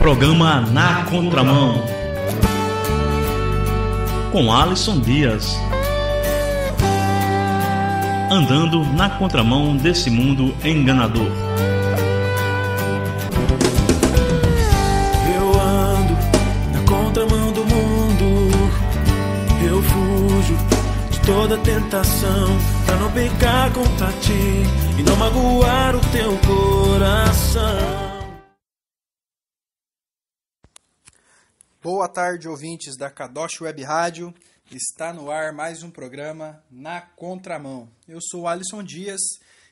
Programa Na Contramão, com Alisson Dias. Andando na contramão desse mundo enganador. Eu ando na contramão do mundo. Eu fujo de toda tentação, pra não pecar contra ti e não magoar o teu coração. Boa tarde, ouvintes da Kadosh Web Rádio. Está no ar mais um programa Na Contramão. Eu sou Alisson Dias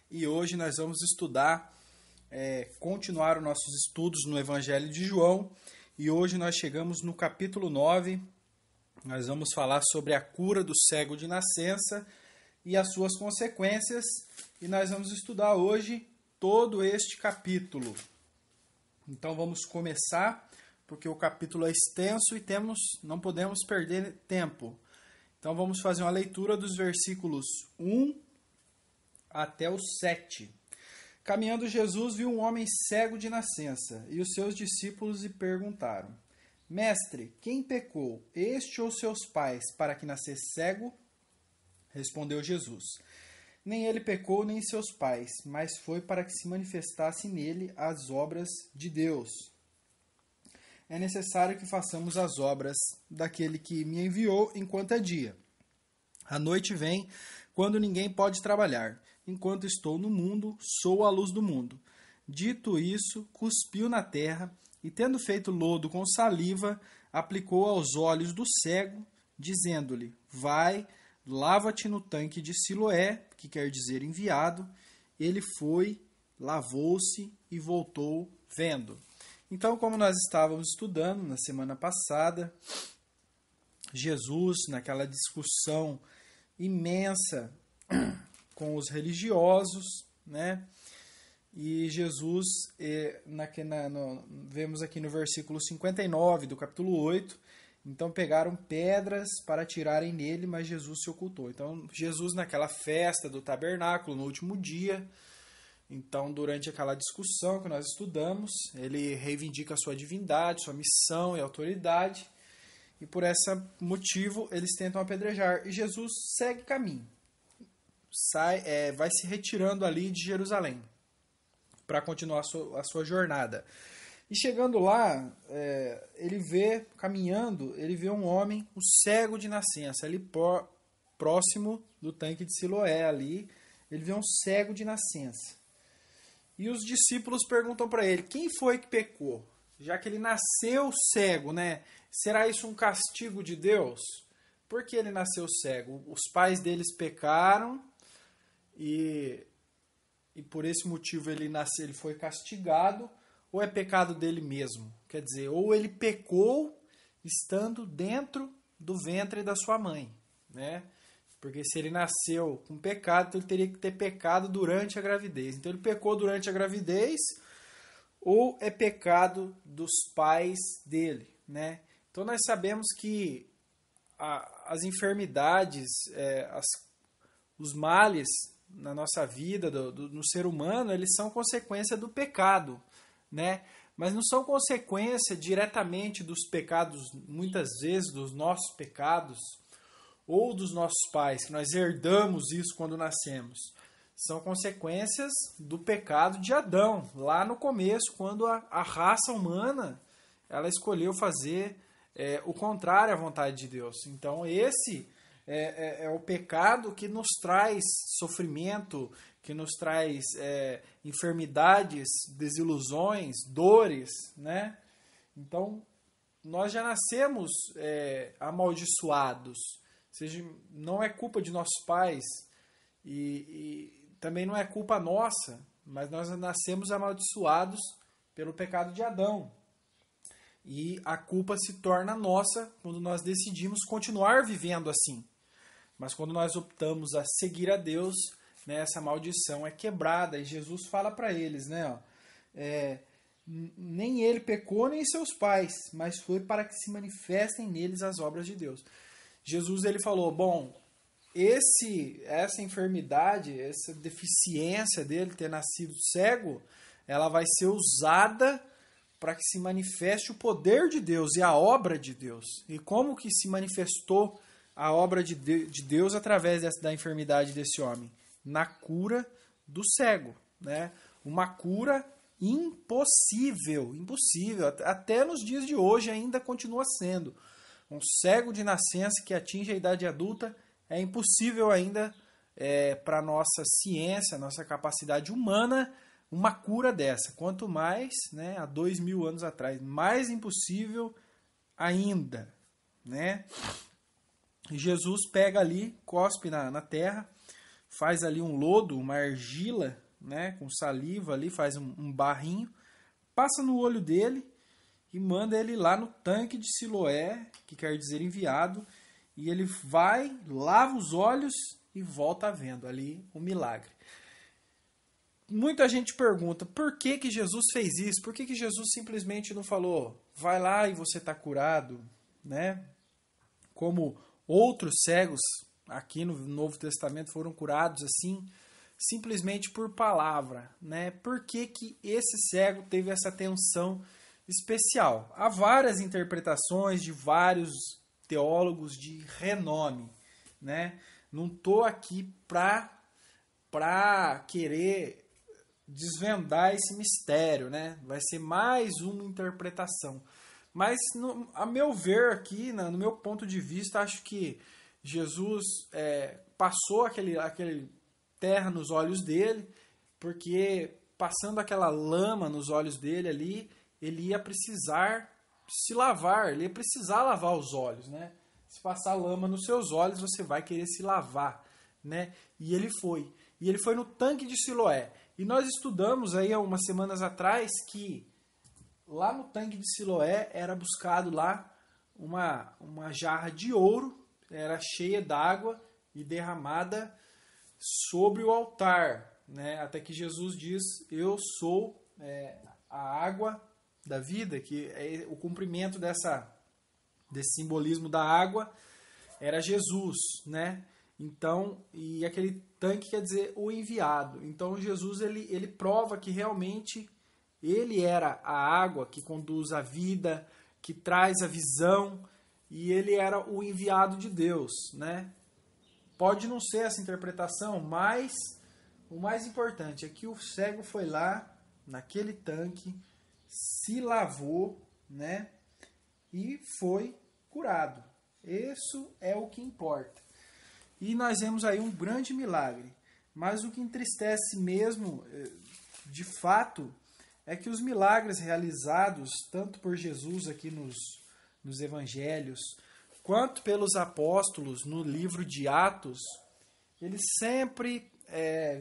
e hoje nós vamos continuar os nossos estudos no Evangelho de João. E hoje nós chegamos no capítulo 9. Nós vamos falar sobre a cura do cego de nascença e as suas consequências. E nós vamos estudar hoje todo este capítulo. Então vamos começar, porque o capítulo é extenso e não podemos perder tempo. Então vamos fazer uma leitura dos versículos 1 até o 7. Caminhando Jesus viu um homem cego de nascença, e os seus discípulos lhe perguntaram: Mestre, quem pecou, este ou seus pais, para que nascesse cego? Respondeu Jesus: Nem ele pecou, nem seus pais, mas foi para que se manifestasse nele as obras de Deus. É necessário que façamos as obras daquele que me enviou enquanto é dia. A noite vem, quando ninguém pode trabalhar. Enquanto estou no mundo, sou a luz do mundo. Dito isso, cuspiu na terra e, tendo feito lodo com saliva, aplicou aos olhos do cego, dizendo-lhe: Vai, lava-te no tanque de Siloé, que quer dizer enviado. Ele foi, lavou-se e voltou vendo. Então, como nós estávamos estudando na semana passada, Jesus, naquela discussão imensa com os religiosos, né? E Jesus, vemos aqui no versículo 59 do capítulo 8, então pegaram pedras para atirarem nele, mas Jesus se ocultou. Então, Jesus naquela festa do tabernáculo, no último dia, então, durante aquela discussão que nós estudamos, ele reivindica a sua divindade, sua missão e autoridade, e por esse motivo eles tentam apedrejar. E Jesus segue caminho, vai se retirando ali de Jerusalém para continuar a sua jornada. E chegando lá, ele vê um homem, um cego de nascença, ali próximo do tanque de Siloé, ali, ele vê um cego de nascença. E os discípulos perguntam para ele: quem foi que pecou? Já que ele nasceu cego, né? Será isso um castigo de Deus? Por que ele nasceu cego? Os pais deles pecaram e por esse motivo ele foi castigado, ou é pecado dele mesmo? Quer dizer, ou ele pecou estando dentro do ventre da sua mãe, né? Porque se ele nasceu com pecado, então ele teria que ter pecado durante a gravidez. Então ele pecou durante a gravidez, ou é pecado dos pais dele, né? Então nós sabemos que as enfermidades, os males na nossa vida, no ser humano, eles são consequência do pecado, né? Mas não são consequência diretamente dos pecados, muitas vezes dos nossos pecados, ou dos nossos pais, que nós herdamos isso quando nascemos. São consequências do pecado de Adão, lá no começo, quando a raça humana ela escolheu fazer o contrário à vontade de Deus. Então esse é o pecado que nos traz sofrimento, que nos traz enfermidades, desilusões, dores, né? Então nós já nascemos amaldiçoados. Ou seja, não é culpa de nossos pais e também não é culpa nossa, mas nós nascemos amaldiçoados pelo pecado de Adão. E a culpa se torna nossa quando nós decidimos continuar vivendo assim. Mas quando nós optamos a seguir a Deus, né, essa maldição é quebrada. E Jesus fala para eles, né, nem ele pecou, nem seus pais, mas foi para que se manifestem neles as obras de Deus. Jesus ele falou: bom, essa enfermidade, essa deficiência dele ter nascido cego, ela vai ser usada para que se manifeste o poder de Deus e a obra de Deus. E como que se manifestou a obra de Deus através da enfermidade desse homem? Na cura do cego, né? Uma cura impossível, até nos dias de hoje ainda continua sendo. Um cego de nascença que atinge a idade adulta é impossível ainda para a nossa ciência, nossa capacidade humana, uma cura dessa. Quanto mais, né, há 2000 anos atrás, mais impossível ainda, né? Jesus pega ali, cospe na terra, faz ali um lodo, uma argila, né, com saliva ali, faz um barrinho, passa no olho dele e manda ele lá no tanque de Siloé, que quer dizer enviado, e ele vai, lava os olhos e volta vendo ali um milagre. Muita gente pergunta, por que que Jesus fez isso? Por que que Jesus simplesmente não falou, vai lá e você está curado, né? Como outros cegos aqui no Novo Testamento foram curados assim, simplesmente por palavra, né? Por que que esse cego teve essa atenção especial? Há várias interpretações de vários teólogos de renome, né? Não estou aqui para querer desvendar esse mistério, né? Vai ser mais uma interpretação. Mas, a meu ver aqui, no meu ponto de vista, acho que Jesus passou aquele terra nos olhos dele, porque passando aquela lama nos olhos dele ali, ele ia precisar se lavar, ele ia precisar lavar os olhos, né? Se passar lama nos seus olhos, você vai querer se lavar, né? E ele foi no tanque de Siloé. E nós estudamos aí há umas semanas atrás que lá no tanque de Siloé era buscado lá uma jarra de ouro, era cheia d'água e derramada sobre o altar, né? Até que Jesus diz, eu sou a água da vida, que é o cumprimento desse simbolismo da água era Jesus, né? Então, e aquele tanque quer dizer o enviado. Então Jesus ele prova que realmente ele era a água que conduz a vida, que traz a visão, e ele era o enviado de Deus, né? Pode não ser essa interpretação, mas o mais importante é que o cego foi lá, naquele tanque, se lavou, né? E foi curado. Isso é o que importa. E nós vemos aí um grande milagre. Mas o que entristece mesmo, de fato, é que os milagres realizados, tanto por Jesus aqui nos evangelhos, quanto pelos apóstolos no livro de Atos, eles sempre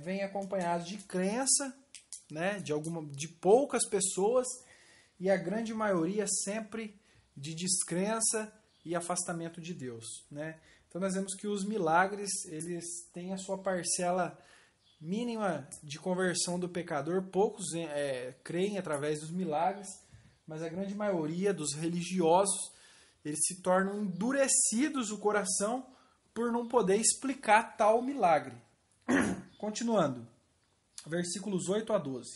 vêm acompanhados de crença, né, de poucas pessoas, e a grande maioria sempre de descrença e afastamento de Deus, né? Então nós vemos que os milagres, eles têm a sua parcela mínima de conversão do pecador. Poucos creem através dos milagres, mas a grande maioria dos religiosos, eles se tornam endurecidos o coração por não poder explicar tal milagre. Continuando, versículos 8 a 12.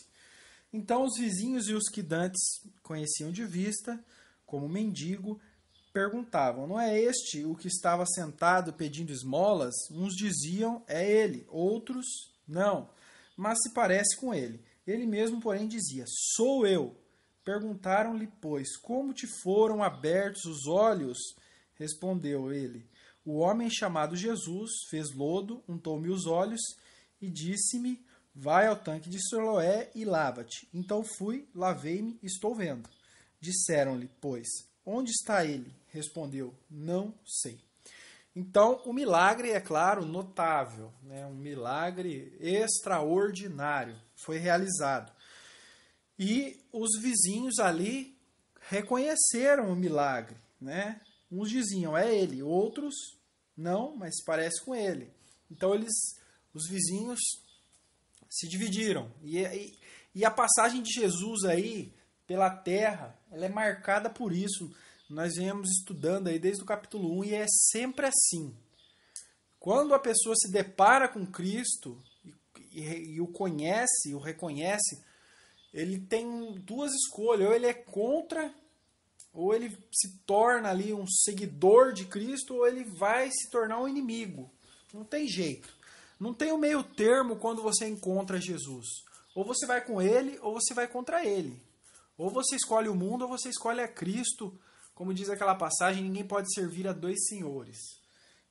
Então os vizinhos e os que dantes conheciam de vista, como mendigo, perguntavam, não é este o que estava sentado pedindo esmolas? Uns diziam, é ele, outros, não, mas se parece com ele. Ele mesmo, porém, dizia, sou eu. Perguntaram-lhe, pois, como te foram abertos os olhos? Respondeu ele, o homem chamado Jesus fez lodo, untou-me os olhos e disse-me, vai ao tanque de Siloé e lava-te. Então fui, lavei-me e estou vendo. Disseram-lhe, pois, onde está ele? Respondeu, não sei. Então, o milagre, é claro, notável, né? Um milagre extraordinário foi realizado. E os vizinhos ali reconheceram o milagre, né? Uns diziam, é ele, outros, não, mas parece com ele. Então, os vizinhos se dividiram. E a passagem de Jesus aí pela terra, ela é marcada por isso. Nós viemos estudando aí desde o capítulo 1 e é sempre assim. Quando a pessoa se depara com Cristo e o conhece, o reconhece, ele tem duas escolhas, ou ele é contra, ou ele se torna ali um seguidor de Cristo, ou ele vai se tornar um inimigo. Não tem jeito. Não tem o meio termo quando você encontra Jesus. Ou você vai com ele, ou você vai contra ele. Ou você escolhe o mundo, ou você escolhe a Cristo. Como diz aquela passagem, ninguém pode servir a dois senhores.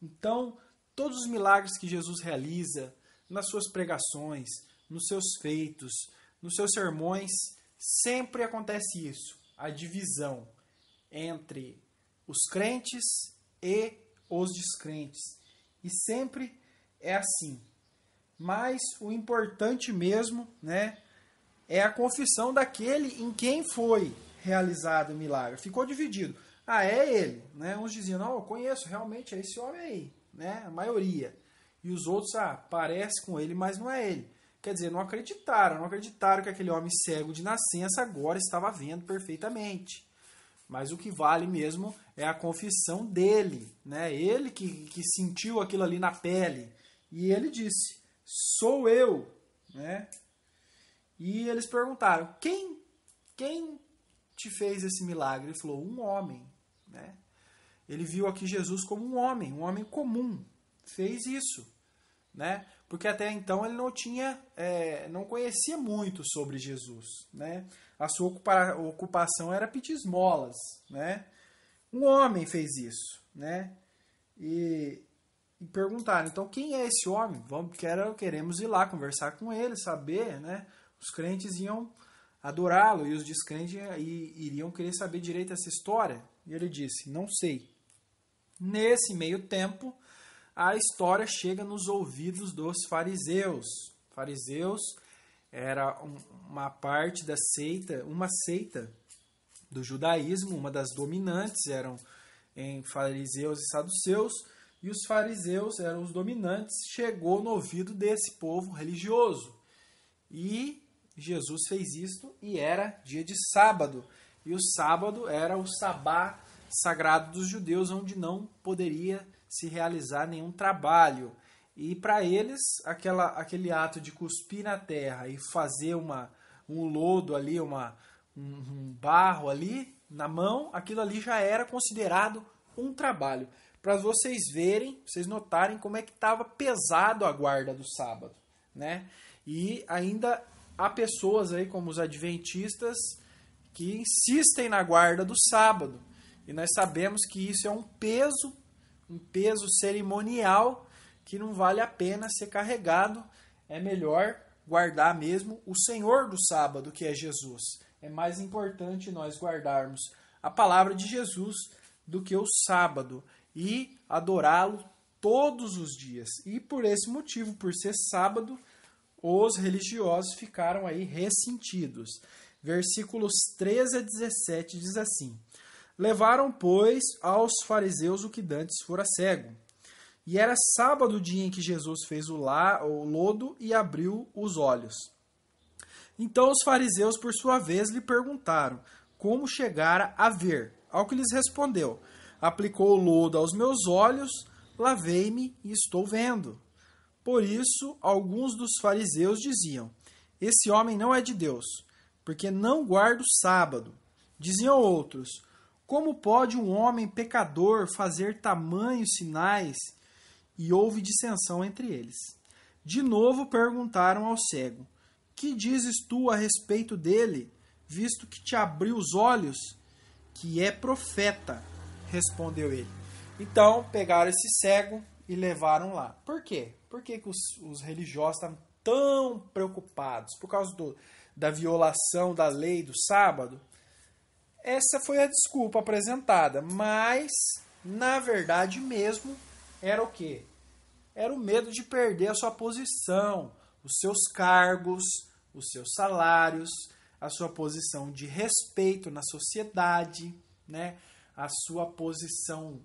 Então, todos os milagres que Jesus realiza, nas suas pregações, nos seus feitos, nos seus sermões, sempre acontece isso. A divisão entre os crentes e os descrentes. E sempre é assim. Mas o importante mesmo, né, é a confissão daquele em quem foi realizado o milagre. Ficou dividido. Ah, é ele. Né? Uns diziam, não, eu conheço, realmente é esse homem aí. Né? A maioria. E os outros, parece com ele, mas não é ele. Quer dizer, não acreditaram que aquele homem cego de nascença agora estava vendo perfeitamente. Mas o que vale mesmo é a confissão dele. Né? Ele que sentiu aquilo ali na pele. E ele disse, sou eu. Né? E eles perguntaram, quem te fez esse milagre? Ele falou, um homem. Né? Ele viu aqui Jesus como um homem comum. Fez isso. Né? Porque até então ele não conhecia muito sobre Jesus. Né? A sua ocupação era pedir esmolas. Né? Um homem fez isso. Né? E perguntaram, então quem é esse homem? Queremos ir lá conversar com ele, saber, né? Os crentes iam adorá-lo e os descrentes iriam querer saber direito essa história. E ele disse, não sei. Nesse meio tempo, a história chega nos ouvidos dos fariseus. Fariseus era uma parte da seita, uma seita do judaísmo, uma das dominantes, eram em fariseus e saduceus, e os fariseus eram os dominantes, chegou no ouvido desse povo religioso. E Jesus fez isto e era dia de sábado. E o sábado era o sabá sagrado dos judeus, onde não poderia se realizar nenhum trabalho. E para eles, aquele ato de cuspir na terra e fazer um lodo ali, um barro ali na mão, aquilo ali já era considerado um trabalho. Para vocês verem, vocês notarem como é que estava pesado a guarda do sábado. Né? E ainda há pessoas aí, como os adventistas, que insistem na guarda do sábado. E nós sabemos que isso é um peso cerimonial que não vale a pena ser carregado. É melhor guardar mesmo o Senhor do sábado, que é Jesus. É mais importante nós guardarmos a palavra de Jesus do que o sábado e adorá-lo todos os dias. E por esse motivo, por ser sábado, os religiosos ficaram aí ressentidos. Versículos 13 a 17 diz assim: levaram, pois, aos fariseus o que dantes fora cego. E era sábado o dia em que Jesus fez o lodo e abriu os olhos. Então os fariseus, por sua vez, lhe perguntaram como chegara a ver. Ao que lhes respondeu: aplicou o lodo aos meus olhos, lavei-me e estou vendo. Por isso, alguns dos fariseus diziam: esse homem não é de Deus, porque não guarda o sábado. Diziam outros: como pode um homem pecador fazer tamanhos sinais? E houve dissensão entre eles. De novo perguntaram ao cego: que dizes tu a respeito dele, visto que te abriu os olhos? Que é profeta, respondeu ele. Então pegaram esse cego e levaram lá. Por quê? Por que os religiosos estavam tão preocupados? Por causa da violação da lei do sábado? Essa foi a desculpa apresentada, mas na verdade mesmo era o quê? Era o medo de perder a sua posição, os seus cargos, os seus salários, a sua posição de respeito na sociedade, né? A sua posição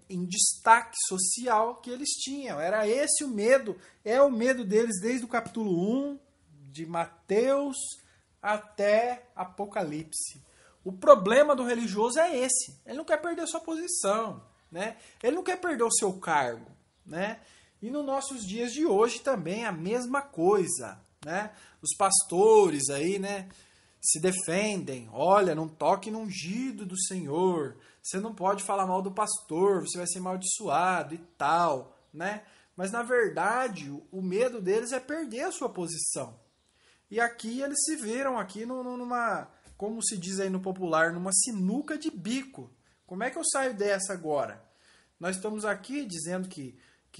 em destaque social que eles tinham. Era esse o medo, é o medo deles desde o capítulo 1, de Mateus até Apocalipse. O problema do religioso é esse. Ele não quer perder a sua posição, né? Ele não quer perder o seu cargo, né? E nos nossos dias de hoje também a mesma coisa, né? Os pastores aí, né, se defendem. Olha, não toque no ungido do Senhor. Você não pode falar mal do pastor, você vai ser amaldiçoado e tal, né? Mas na verdade, o medo deles é perder a sua posição. E aqui eles se viram aqui numa, como se diz aí no popular, numa sinuca de bico. Como é que eu saio dessa agora? Nós estamos aqui dizendo que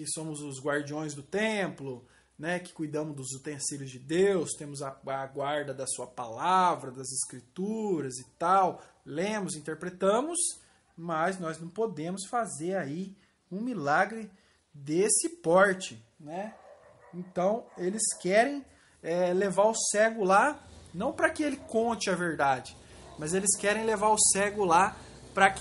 somos os guardiões do templo, né, que cuidamos dos utensílios de Deus, temos a guarda da sua palavra, das escrituras e tal, lemos, interpretamos, mas nós não podemos fazer aí um milagre desse porte, né? Então, eles querem levar o cego lá, não para que ele conte a verdade, mas eles querem levar o cego lá para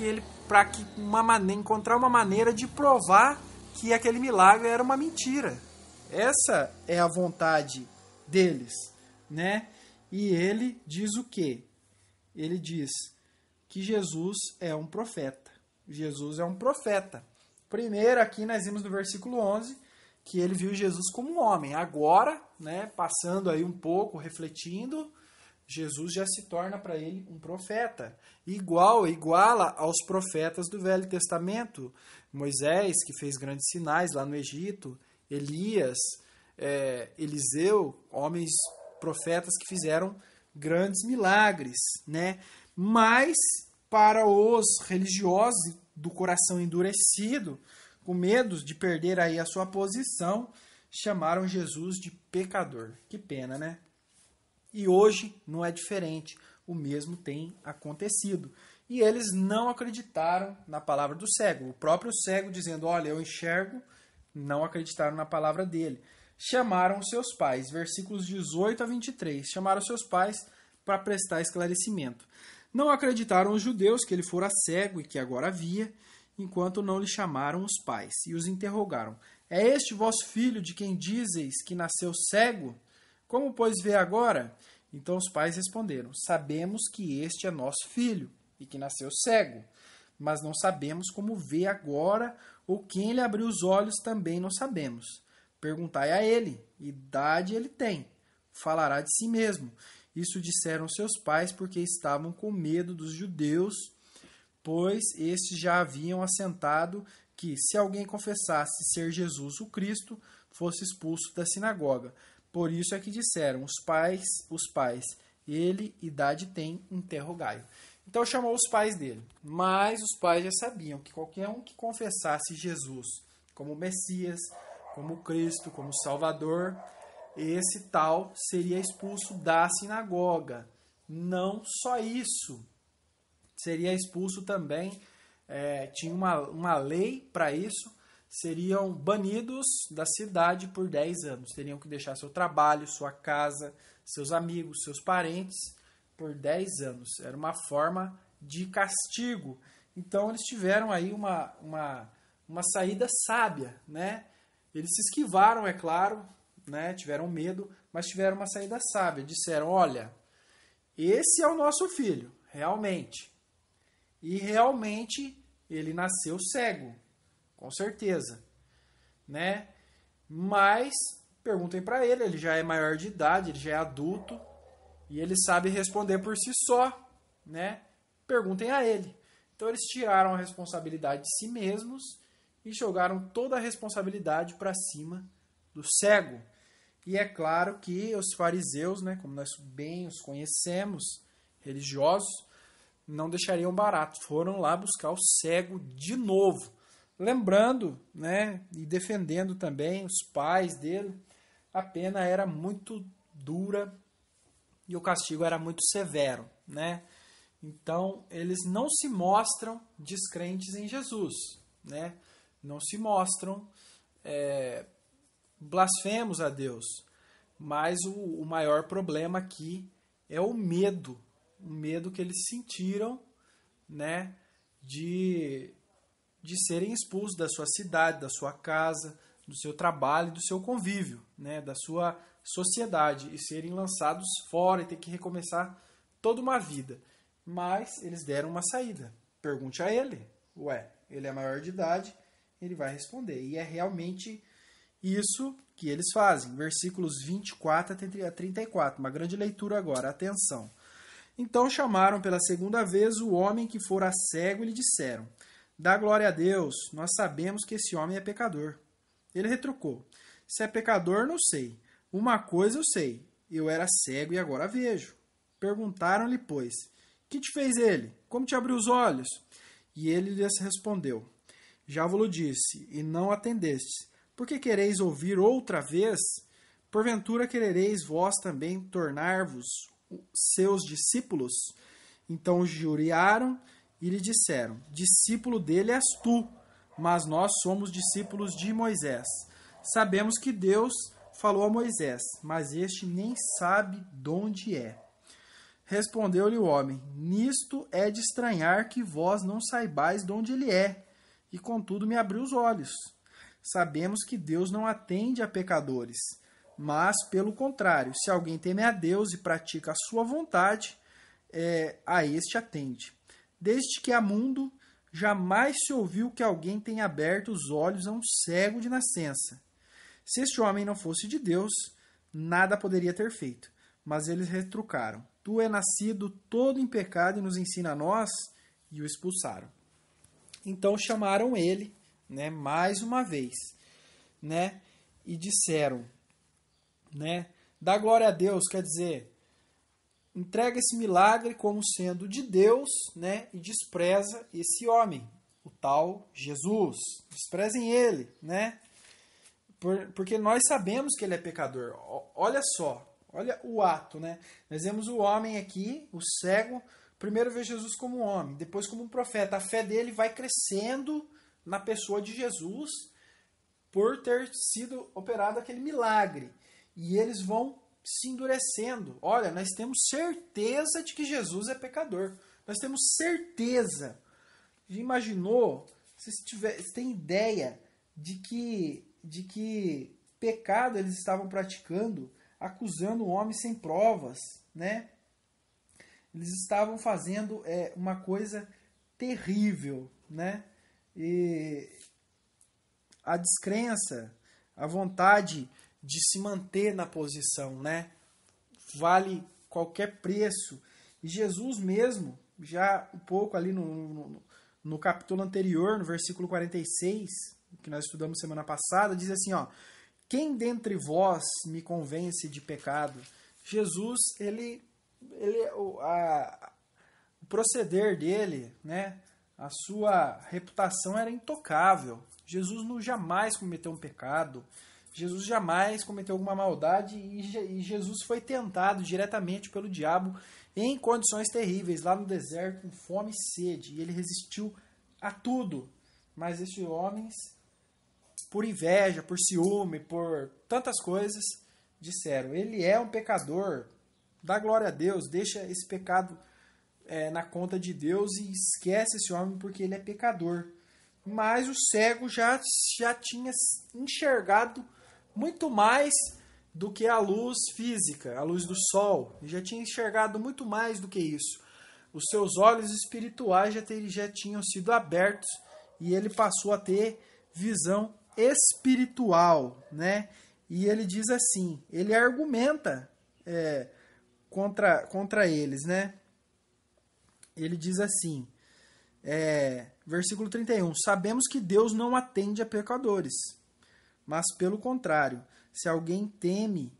encontrar uma maneira de provar que aquele milagre era uma mentira. Essa é a vontade deles, né? E ele diz o quê? Ele diz que Jesus é um profeta. Jesus é um profeta. Primeiro, aqui nós vimos no versículo 11, que ele viu Jesus como um homem. Agora, né, passando aí um pouco, refletindo, Jesus já se torna para ele um profeta. Iguala aos profetas do Velho Testamento. Moisés, que fez grandes sinais lá no Egito, Elias, Eliseu, homens profetas que fizeram grandes milagres, né? Mas para os religiosos do coração endurecido, com medo de perder aí a sua posição, chamaram Jesus de pecador. Que pena, né? E hoje não é diferente, o mesmo tem acontecido. E eles não acreditaram na palavra do cego. O próprio cego dizendo, olha, eu enxergo, não acreditaram na palavra dele. Chamaram seus pais, versículos 18 a 23, chamaram seus pais para prestar esclarecimento. Não acreditaram os judeus que ele fora cego e que agora via, enquanto não lhe chamaram os pais e os interrogaram. É este vosso filho de quem dizeis que nasceu cego? Como, pois, vê agora? Então os pais responderam, sabemos que este é nosso filho e que nasceu cego, mas não sabemos como vê agora ou quem lhe abriu os olhos também não sabemos. Perguntai a ele, idade ele tem, falará de si mesmo. Isso disseram seus pais porque estavam com medo dos judeus, pois estes já haviam assentado que, se alguém confessasse ser Jesus o Cristo, fosse expulso da sinagoga. Por isso é que disseram os pais, ele, idade tem, interrogai-o. Então chamou os pais dele, mas os pais já sabiam que qualquer um que confessasse Jesus como Messias, como Cristo, como Salvador, esse tal seria expulso da sinagoga. Não só isso, seria expulso também, tinha uma lei para isso, seriam banidos da cidade por 10 anos. Teriam que deixar seu trabalho, sua casa, seus amigos, seus parentes por 10 anos. Era uma forma de castigo. Então eles tiveram aí uma saída sábia, né? Eles se esquivaram, é claro, né? Tiveram medo, mas tiveram uma saída sábia. Disseram, olha, esse é o nosso filho, realmente. E realmente ele nasceu cego, com certeza, né? Mas perguntem para ele, ele já é maior de idade, ele já é adulto e ele sabe responder por si só, né? Perguntem a ele. Então eles tiraram a responsabilidade de si mesmos e jogaram toda a responsabilidade para cima do cego. E é claro que os fariseus, né, como nós bem os conhecemos, religiosos, não deixariam barato. Foram lá buscar o cego de novo. Lembrando, né, e defendendo também os pais dele, a pena era muito dura e o castigo era muito severo, né? Então, eles não se mostram descrentes em Jesus, né? Não se mostram blasfemos a Deus. Mas o maior problema aqui é o medo que eles sentiram, né, de serem expulsos da sua cidade, da sua casa, do seu trabalho, do seu convívio, né, da sua sociedade, e serem lançados fora e ter que recomeçar toda uma vida. Mas eles deram uma saída. Pergunte a ele. Ele é maior de idade, ele vai responder. E é realmente isso que eles fazem. Versículos 24 a 34. Uma grande leitura agora. Atenção. Então chamaram pela segunda vez o homem que fora cego e lhe disseram: dá glória a Deus, nós sabemos que esse homem é pecador. Ele retrucou: se é pecador, não sei. Uma coisa eu sei, eu era cego e agora vejo. Perguntaram-lhe, pois, que te fez ele? Como te abriu os olhos? E ele lhes respondeu: já vos disse, e não atendestes. Por que quereis ouvir outra vez? Porventura querereis vós também tornar-vos seus discípulos? Então juraram e lhe disseram: discípulo dele és tu, mas nós somos discípulos de Moisés. Sabemos que Deus falou a Moisés, mas este nem sabe de onde é. Respondeu-lhe o homem: nisto é de estranhar que vós não saibais de onde ele é, e contudo me abriu os olhos. Sabemos que Deus não atende a pecadores, mas, pelo contrário, se alguém teme a Deus e pratica a sua vontade, a este atende. Desde que há mundo, jamais se ouviu que alguém tenha aberto os olhos a um cego de nascença. Se este homem não fosse de Deus, nada poderia ter feito. Mas eles retrucaram: tu é nascido todo em pecado e nos ensina a nós? E o expulsaram. Então chamaram ele, mais uma vez, e disseram, dá glória a Deus, quer dizer, entrega esse milagre como sendo de Deus, e despreza esse homem, o tal Jesus. Desprezem ele, porque nós sabemos que ele é pecador. Olha só, olha o ato, Nós vemos o homem aqui, o cego, primeiro vê Jesus como um homem, depois como um profeta. A fé dele vai crescendo na pessoa de Jesus por ter sido operado aquele milagre. E eles vão se endurecendo. Olha, nós temos certeza de que Jesus é pecador. Nós temos certeza. Já imaginou? Vocês têm ideia de que pecado eles estavam praticando, acusando o homem sem provas, Eles estavam fazendo uma coisa terrível, E a descrença, a vontade de se manter na posição, vale qualquer preço. E Jesus mesmo, já um pouco ali no capítulo anterior, no versículo 46, que nós estudamos semana passada, diz assim, quem dentre vós me convence de pecado? Jesus, o proceder dele, a sua reputação era intocável. Jesus jamais cometeu um pecado, Jesus jamais cometeu alguma maldade, e Jesus foi tentado diretamente pelo diabo em condições terríveis, lá no deserto, com fome e sede, e ele resistiu a tudo. Mas esses homens, por inveja, por ciúme, por tantas coisas, disseram: ele é um pecador, dá glória a Deus, deixa esse pecado na conta de Deus e esquece esse homem porque ele é pecador. Mas o cego já tinha enxergado muito mais do que a luz física, a luz do sol. Ele já tinha enxergado muito mais do que isso. Os seus olhos espirituais já tinham sido abertos e ele passou a ter visão espiritual, E ele diz assim, ele argumenta contra eles, Ele diz assim, versículo 31, sabemos que Deus não atende a pecadores, mas pelo contrário, se alguém teme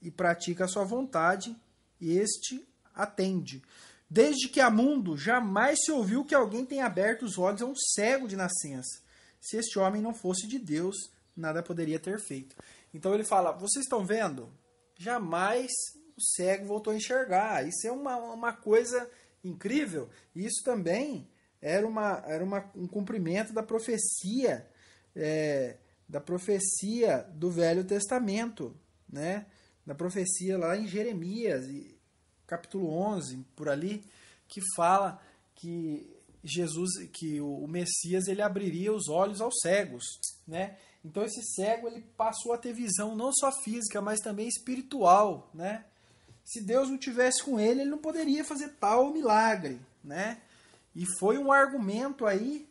e pratica a sua vontade, este atende. Desde que há mundo, jamais se ouviu que alguém tenha aberto os olhos a um cego de nascença. Se este homem não fosse de Deus, nada poderia ter feito. Então ele fala, vocês estão vendo? Jamais o cego voltou a enxergar. Isso é uma coisa incrível. Isso também era um cumprimento da profecia, do Velho Testamento, Da profecia lá em Jeremias, capítulo 11, por ali, que fala que o Messias, ele abriria os olhos aos cegos, Então esse cego, ele passou a ter visão não só física, mas também espiritual, Se Deus não tivesse com ele não poderia fazer tal milagre, E foi um argumento aí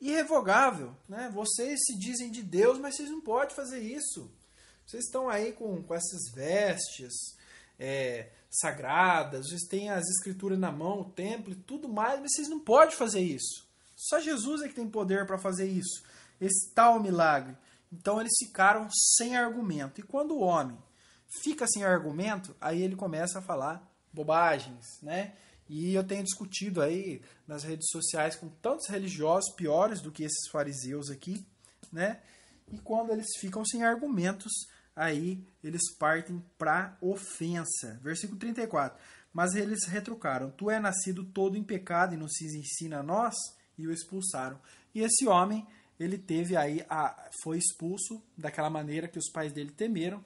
irrevogável, né? Vocês se dizem de Deus, mas vocês não podem fazer isso. Vocês estão aí com essas vestes sagradas, vocês têm as escrituras na mão, o templo e tudo mais, mas vocês não podem fazer isso. Só Jesus é que tem poder para fazer isso, esse tal milagre. Então eles ficaram sem argumento. E quando o homem fica sem argumento, aí ele começa a falar bobagens, né? E eu tenho discutido aí nas redes sociais com tantos religiosos piores do que esses fariseus aqui, né? E quando eles ficam sem argumentos, aí eles partem para ofensa. Versículo 34. Mas eles retrucaram: tu é nascido todo em pecado e não se ensina a nós? E o expulsaram. E esse homem, ele teve aí, foi expulso daquela maneira que os pais dele temeram,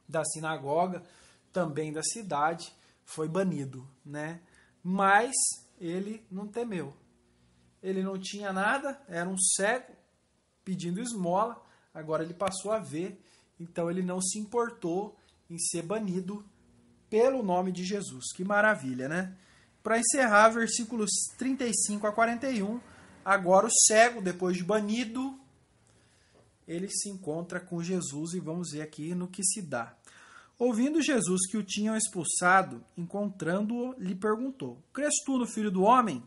da sinagoga, também da cidade, foi banido, né? Mas ele não temeu. Ele não tinha nada, era um cego pedindo esmola, agora ele passou a ver, então ele não se importou em ser banido pelo nome de Jesus. Que maravilha, né? Para encerrar, versículos 35 a 41, agora o cego, depois de banido, ele se encontra com Jesus e vamos ver aqui no que se dá. Ouvindo Jesus que o tinham expulsado, encontrando-o, lhe perguntou: crês tu no Filho do Homem?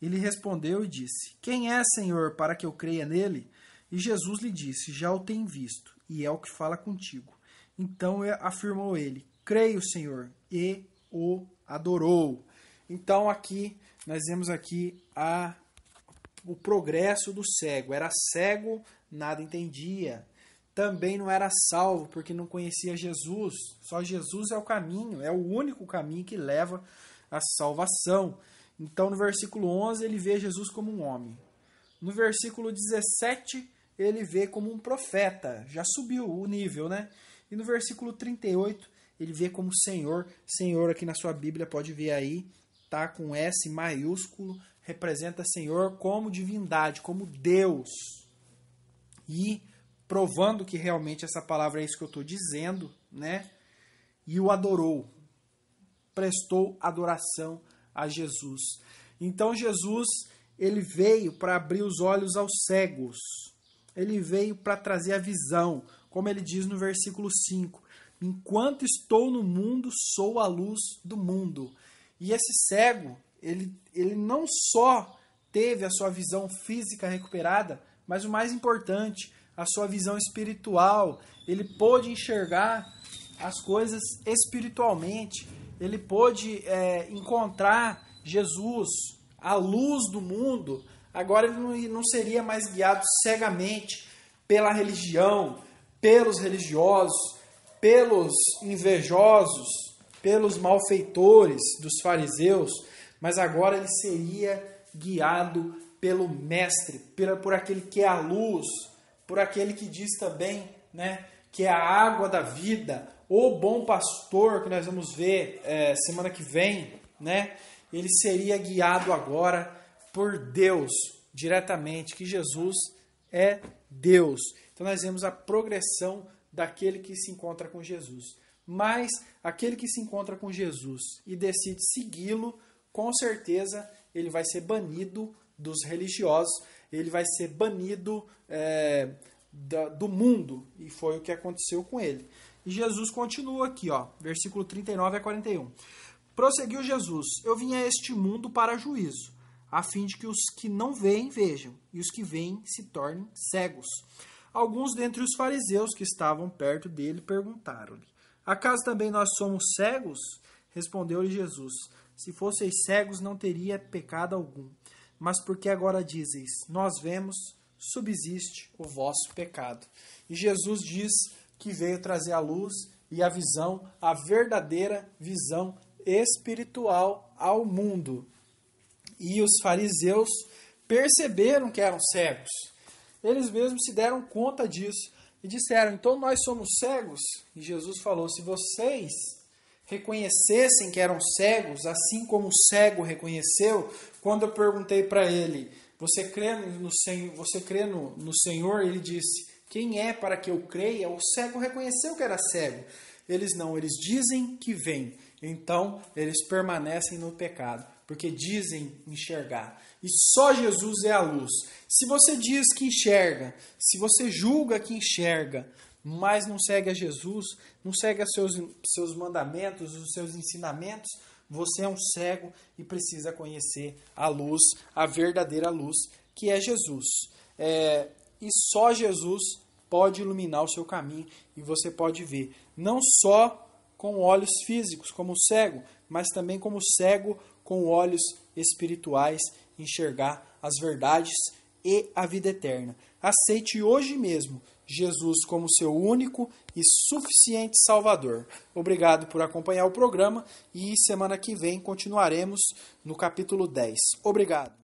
Ele respondeu e disse: quem é, Senhor, para que eu creia nele? E Jesus lhe disse: já o tenho visto, e é o que fala contigo. Então afirmou ele: creio, Senhor, e o adorou. Então aqui, nós vemos aqui o progresso do cego. Era cego, nada entendia. Também não era salvo, porque não conhecia Jesus. Só Jesus é o caminho, é o único caminho que leva à salvação. Então, no versículo 11, ele vê Jesus como um homem. No versículo 17, ele vê como um profeta. Já subiu o nível, né? E no versículo 38, ele vê como Senhor. Senhor, aqui na sua Bíblia, pode ver aí, tá com S maiúsculo, representa Senhor como divindade, como Deus. E provando que realmente essa palavra é isso que eu estou dizendo, né? E o adorou, prestou adoração a Jesus. Então Jesus, ele veio para abrir os olhos aos cegos, ele veio para trazer a visão, como ele diz no versículo 5, enquanto estou no mundo, sou a luz do mundo. E esse cego, ele não só teve a sua visão física recuperada, mas o mais importante, a sua visão espiritual. Ele pôde enxergar as coisas espiritualmente. Ele pôde encontrar Jesus, a luz do mundo. Agora ele não seria mais guiado cegamente pela religião, pelos religiosos, pelos invejosos, pelos malfeitores dos fariseus, mas agora ele seria guiado pelo Mestre, por aquele que é a luz, por aquele que diz também, né, que é a água da vida, o bom pastor, que nós vamos ver semana que vem, né, ele seria guiado agora por Deus, diretamente, que Jesus é Deus. Então nós vemos a progressão daquele que se encontra com Jesus. Mas aquele que se encontra com Jesus e decide segui-lo, com certeza ele vai ser banido dos religiosos, ele vai ser banido do mundo, e foi o que aconteceu com ele. E Jesus continua aqui, ó, versículo 39 a 41. Prosseguiu Jesus: eu vim a este mundo para juízo, a fim de que os que não veem vejam, e os que veem se tornem cegos. Alguns dentre os fariseus que estavam perto dele perguntaram-lhe: acaso também nós somos cegos? Respondeu-lhe Jesus: se fosseis cegos, não teria pecado algum. Mas porque agora dizeis, nós vemos, subsiste o vosso pecado. E Jesus diz que veio trazer a luz e a visão, a verdadeira visão espiritual ao mundo. E os fariseus perceberam que eram cegos. Eles mesmos se deram conta disso e disseram: então nós somos cegos? E Jesus falou: se vocês reconhecessem que eram cegos, assim como o cego reconheceu, quando eu perguntei para ele: você crê no Senhor? Ele disse: quem é para que eu creia? O cego reconheceu que era cego. Eles não, eles dizem que vêm. Então, eles permanecem no pecado, porque dizem enxergar. E só Jesus é a luz. Se você diz que enxerga, se você julga que enxerga, mas não segue a Jesus, não segue os seus mandamentos, os seus ensinamentos, você é um cego e precisa conhecer a luz, a verdadeira luz, que é Jesus. E só Jesus pode iluminar o seu caminho e você pode ver, não só com olhos físicos, como o cego, mas também como cego com olhos espirituais, enxergar as verdades e a vida eterna. Aceite hoje mesmo Jesus como seu único e suficiente Salvador. Obrigado por acompanhar o programa e semana que vem continuaremos no capítulo 10. Obrigado.